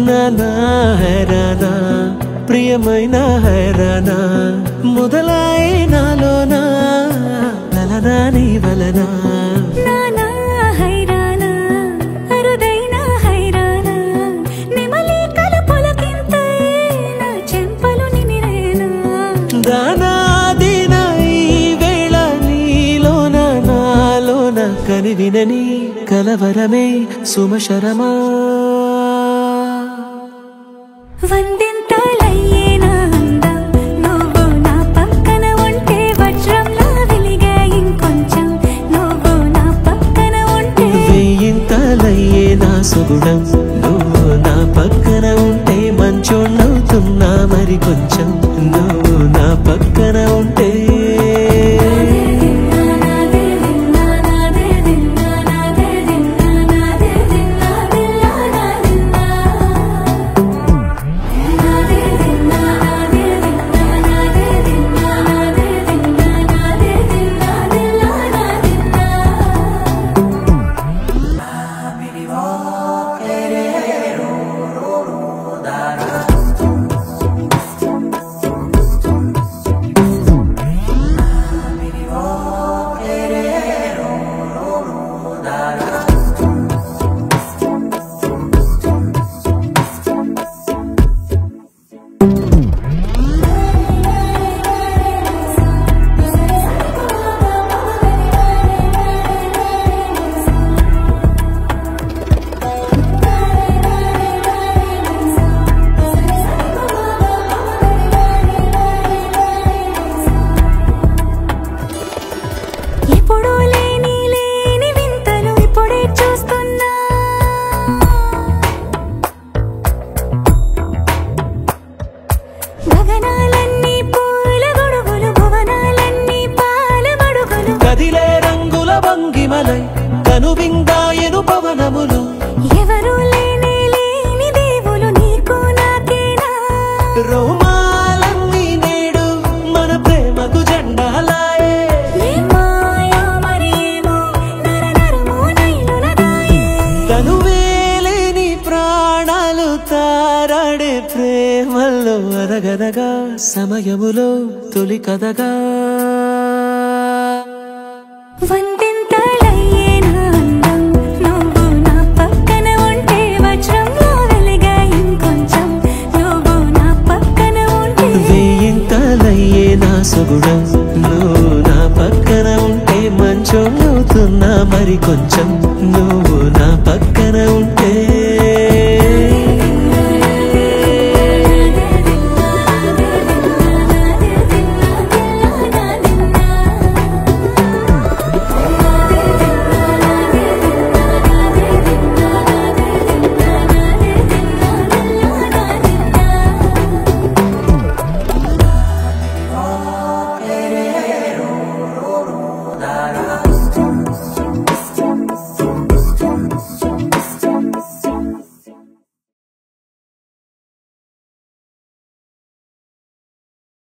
నానా హైరానా ప్రియమైన హైరానా మొదలాయి నాలోనా లలనా నీ వలనా నానా హైరానా అరుదైన హైరానా నెమలి కలుపులకింతై నా చెంపలు నిమిరేనా దానాదిన ఈ వేళ నీలోన నాలోన కనివినని కలవరమే సుమశరమా వందింతలయ్యేనా అందం నువ్వు నా పక్కన ఉంటే వజ్రంలా వెలిగే ఇంకొంచెం నువ్వు నా పక్కన ఉంటే వెయ్యింతలయ్యే నా సుగుణం నువ్వు నా పక్కన ఉంటే మంచోణ్ణవుతున్నా మరి కొంచెం నువ్వు నా పక్కన ఉంటే కదిలే రంగుల భంగిమలై కనువిందాయను పవనములు ఎవరు లేని దేవులు నీకు నాకేనా రోమాలన్నీ నేడు మన ప్రేమకు జెండాలాయే మాయా మరేమో నరనరమో నైలునదాయే తనువేలేని ప్రాణాలు తారాడే ప్రేమల్లో అరగదగా సమయములో తొలి కదగా వందింతలయ్యేనా అందం నువ్వు నా పక్కన ఉంటే వజ్రంలా వెలిగే ఇంకొంచెం నువ్వు నా పక్కన ఉంటే వెయ్యింతలయ్యే నా సుగుణం నువ్వు నా పక్కన ఉంటే మంచోణ్ణవుతున్నా మరి కొంచెం